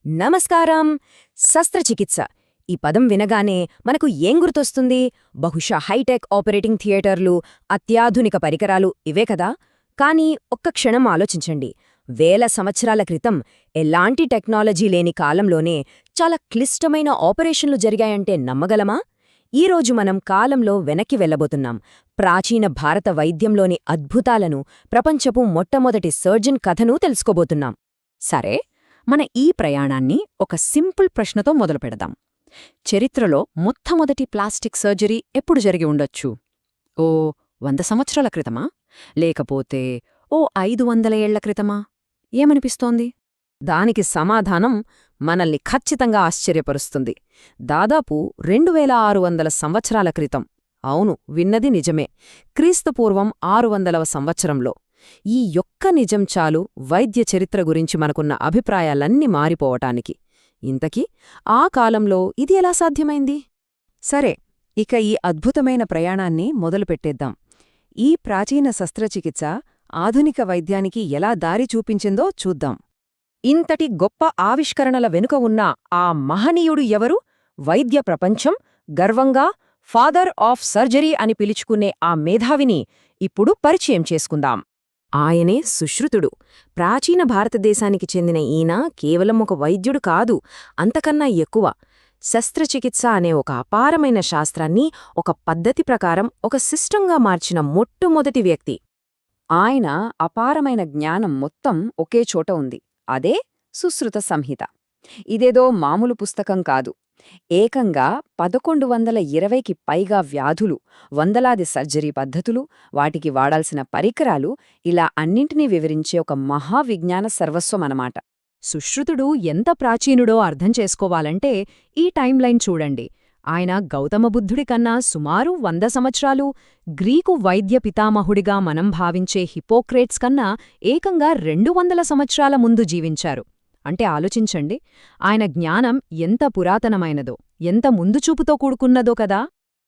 నమస్కారం. శస్త్రచికిత్స ఈ పదం వినగానే మనకు ఏం గుర్తొస్తుంది? బహుశా హైటెక్ ఆపరేటింగ్ థియేటర్లు, అత్యాధునిక పరికరాలు ఇవే కదా? కానీ ఒక్క క్షణం ఆలోచించండి. వేల సంవత్సరాల క్రితం ఎలాంటి టెక్నాలజీ లేని కాలంలోనే చాలా క్లిష్టమైన ఆపరేషన్లు జరిగాయంటే నమ్మగలమా? ఈరోజు మనం కాలంలో వెనక్కి వెళ్లబోతున్నాం. ప్రాచీన భారత వైద్యంలోని అద్భుతాలను, ప్రపంచపు మొట్టమొదటి సర్జన్ కథను తెలుసుకోబోతున్నాం. సరే, మన ఈ ప్రయాణాన్ని ఒక సింపుల్ ప్రశ్నతో మొదలుపెడదాం. చరిత్రలో మొట్టమొదటి ప్లాస్టిక్ సర్జరీ ఎప్పుడు జరిగి ఉండొచ్చు? ఓ 100 సంవత్సరాల క్రితమా? లేకపోతే ఓ 500 ఏళ్ల క్రితమా? ఏమనిపిస్తోంది? దానికి సమాధానం మనల్ని ఖచ్చితంగా ఆశ్చర్యపరుస్తుంది. దాదాపు 2600 సంవత్సరాల క్రితం. అవును, విన్నది నిజమే. క్రీస్తుపూర్వం 600వ సంవత్సరంలో. ఈ యొక్క నిజం చాలు వైద్య చరిత్ర గురించి మనకున్న అభిప్రాయాలన్నీ మారిపోవటానికి. ఇంతకీ ఆ కాలంలో ఇది ఎలా సాధ్యమైంది? సరే, ఇక ఈ అద్భుతమైన ప్రయాణాన్ని మొదలుపెట్టేద్దాం. ఈ ప్రాచీన శస్త్రచికిత్స ఆధునిక వైద్యానికి ఎలా దారి చూపించిందో చూద్దాం. ఇంతటి గొప్ప ఆవిష్కరణల వెనుక ఉన్న ఆ మహనీయుడు ఎవరు? వైద్య ప్రపంచం గర్వంగా ఫాదర్ ఆఫ్ సర్జరీ అని పిలుచుకునే ఆ మేధావిని ఇప్పుడు పరిచయం చేసుకుందాం. ఆయనే సుశ్రుతుడు. ప్రాచీన భారతదేశానికి చెందిన ఈయన కేవలం ఒక వైద్యుడు కాదు, అంతకన్నా ఎక్కువ. శస్త్రచికిత్స అనే ఒక అపారమైన శాస్త్రాన్ని ఒక పద్ధతి ప్రకారం ఒక సిస్టంగా మార్చిన మొట్టమొదటి వ్యక్తి. ఆయన అపారమైన జ్ఞానం మొత్తం ఒకే చోట ఉంది. అదే సుశ్రుత సంహిత. ఇదేదో మామూలు పుస్తకం కాదు. ఏకంగా 1120కి పైగా వ్యాధులు, వందలాది సర్జరీ పద్ధతులు, వాటికి వాడాల్సిన పరికరాలు, ఇలా అన్నింటినీ వివరించే ఒక మహావిజ్ఞాన సర్వస్వమనమాట. సుశ్రుతుడు ఎంత ప్రాచీనుడో అర్థం చేసుకోవాలంటే ఈ టైంలైన్ చూడండి. ఆయన గౌతమ బుద్ధుడి కన్నా సుమారు 100 సంవత్సరాలు, గ్రీకు వైద్య పితామహుడిగా మనం భావించే హిపోక్రేట్స్ కన్నా ఏకంగా 200 సంవత్సరాల ముందు జీవించారు. అంటే ఆలోచించండి, ఆయన జ్ఞానం ఎంత పురాతనమైనదో, ఎంత ముందుచూపుతో కూడుకున్నదో కదా.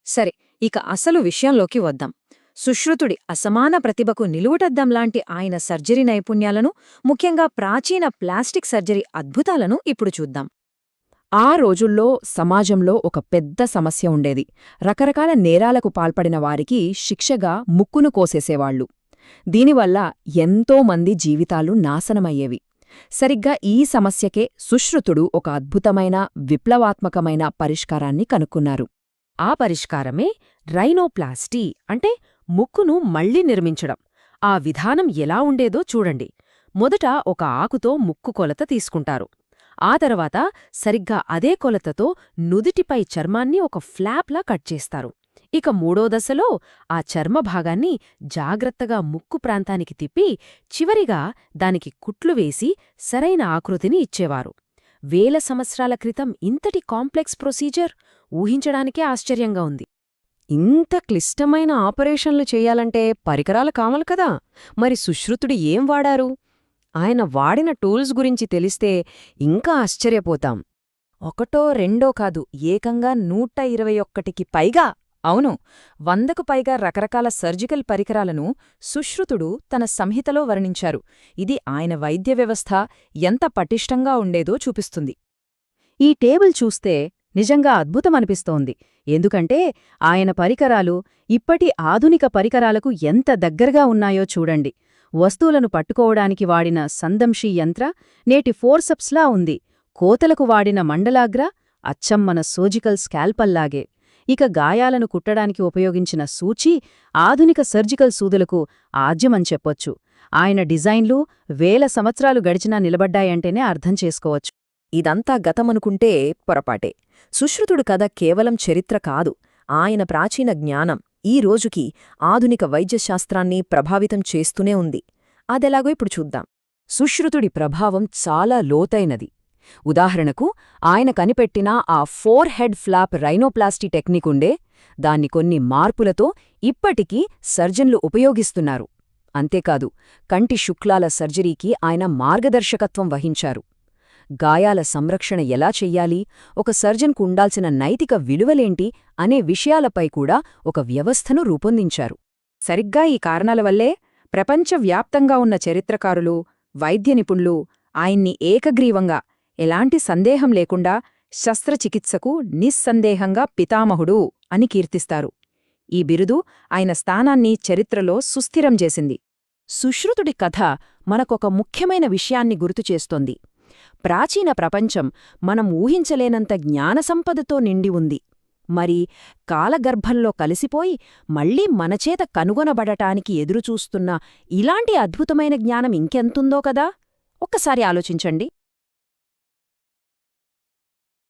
సరే, ఇక అసలు విషయంలోకి వద్దాం. సుశ్రుతుడి అసమాన ప్రతిభకు నిలువుటద్దంలాంటి ఆయన సర్జరీ నైపుణ్యాలను, ముఖ్యంగా ప్రాచీన ప్లాస్టిక్ సర్జరీ అద్భుతాలను ఇప్పుడు చూద్దాం. ఆ రోజుల్లో సమాజంలో ఒక పెద్ద సమస్య ఉండేది. రకరకాల నేరాలకు పాల్పడిన వారికి శిక్షగా ముక్కును కోసేసేవాళ్లు. దీనివల్ల ఎంతోమంది జీవితాలు నాశనమయ్యేవి. సరిగ్గా ఈ సమస్యకే సుశ్రుతుడు ఒక అద్భుతమైన, విప్లవాత్మకమైన పరిష్కారాన్ని కనుక్కున్నారు. ఆ పరిష్కారమే రైనోప్లాస్టీ, అంటే ముక్కును మళ్లీ నిర్మించడం. ఆ విధానం ఎలా ఉండేదో చూడండి. మొదట ఒక ఆకుతో ముక్కు కొలత తీసుకుంటారు. ఆ తర్వాత సరిగ్గా అదే కొలతతో నుదిటిపై చర్మాన్ని ఒక ఫ్లాప్లా కట్ చేస్తారు. ఇక మూడో దశలో ఆ చర్మభాగాన్ని జాగ్రత్తగా ముక్కు ప్రాంతానికి తిప్పి చివరిగా దానికి కుట్లు వేసి సరైన ఆకృతిని ఇచ్చేవారు. వేల సంవత్సరాల క్రితం ఇంతటి కాంప్లెక్స్ ప్రొసీజర్ ఊహించడానికే ఆశ్చర్యంగా ఉంది. ఇంత క్లిష్టమైన ఆపరేషన్లు చెయ్యాలంటే పరికరాలు కావాలి కదా. మరి సుశ్రుతుడు ఏం వాడారు? ఆయన వాడిన టూల్స్ గురించి తెలిస్తే ఇంకా ఆశ్చర్యపోతాం. ఒకటో రెండో కాదు, ఏకంగా 121కి పైగా, అవును, 100కు పైగా రకరకాల సర్జికల్ పరికరాలను సుశ్రుతుడు తన సంహితలో వర్ణించారు. ఇది ఆయన వైద్య వ్యవస్థ ఎంత పటిష్టంగా ఉండేదో చూపిస్తుంది. ఈ టేబుల్ చూస్తే నిజంగా అద్భుతమనిపిస్తోంది. ఎందుకంటే ఆయన పరికరాలు ఇప్పటి ఆధునిక పరికరాలకు ఎంత దగ్గరగా ఉన్నాయో చూడండి. వస్తువులను పట్టుకోవడానికి వాడిన సందంషీ యంత్ర నేటి ఫోర్సెప్స్లా ఉంది. కోతలకు వాడిన మండలాగ్ర అచ్చం మన సర్జికల్ స్కాల్పల్లాగే. ఇక గాయాలను కుట్టడానికి ఉపయోగించిన సూచి ఆధునిక సర్జికల్ సూదులకు ఆద్యమని చెప్పొచ్చు. ఆయన డిజైన్లు వేల సంవత్సరాలు గడిచినా నిలబడ్డాయంటేనే అర్థం చేసుకోవచ్చు. ఇదంతా గతమనుకుంటే పొరపాటే. సుశ్రుతుడు కథ కేవలం చరిత్ర కాదు, ఆయన ప్రాచీన జ్ఞానం ఈ రోజుకి ఆధునిక వైద్యశాస్త్రాన్ని ప్రభావితం చేస్తూనే ఉంది. అదెలాగో ఇప్పుడు చూద్దాం. సుశ్రుతుడి ప్రభావం చాలా లోతైనది. ఉదాహరణకు, ఆయన కనిపెట్టిన ఆ 4 హెడ్ ఫ్లాప్ రైనోప్లాస్టీ టెక్నికుండే, దాన్ని కొన్ని మార్పులతో ఇప్పటికీ సర్జన్లు ఉపయోగిస్తున్నారు. అంతేకాదు, కంటి శుక్లాల సర్జరీకి ఆయన మార్గదర్శకత్వం వహించారు. గాయాల సంరక్షణ ఎలా చెయ్యాలి, ఒక సర్జన్కు ఉండాల్సిన నైతిక విలువలేంటి అనే విషయాలపై కూడా ఒక వ్యవస్థను రూపొందించారు. సరిగ్గా ఈ కారణాల వల్లే ప్రపంచవ్యాప్తంగా ఉన్న చరిత్రకారులు, వైద్య నిపుణులు ఆయన్ని ఏకగ్రీవంగా ఎలాంటి సందేహం లేకుండా శస్త్రచికిత్సకు నిస్సందేహంగా పితామహుడు అని కీర్తిస్తారు. ఈ బిరుదు ఆయన స్థానాన్ని చరిత్రలో సుస్థిరం చేసింది. సుశ్రుతుడి కథ మనకొక ముఖ్యమైన విషయాన్ని గుర్తుచేస్తోంది. ప్రాచీన ప్రపంచం మనం ఊహించలేనంత జ్ఞానసంపదతో నిండి ఉంది. మరి కాలగర్భంలో కలిసిపోయి మళ్లీ మనచేత కనుగొనబడటానికి ఎదురుచూస్తున్న ఇలాంటి అద్భుతమైన జ్ఞానం ఇంకెంతుందో కదా. ఒక్కసారి ఆలోచించండి.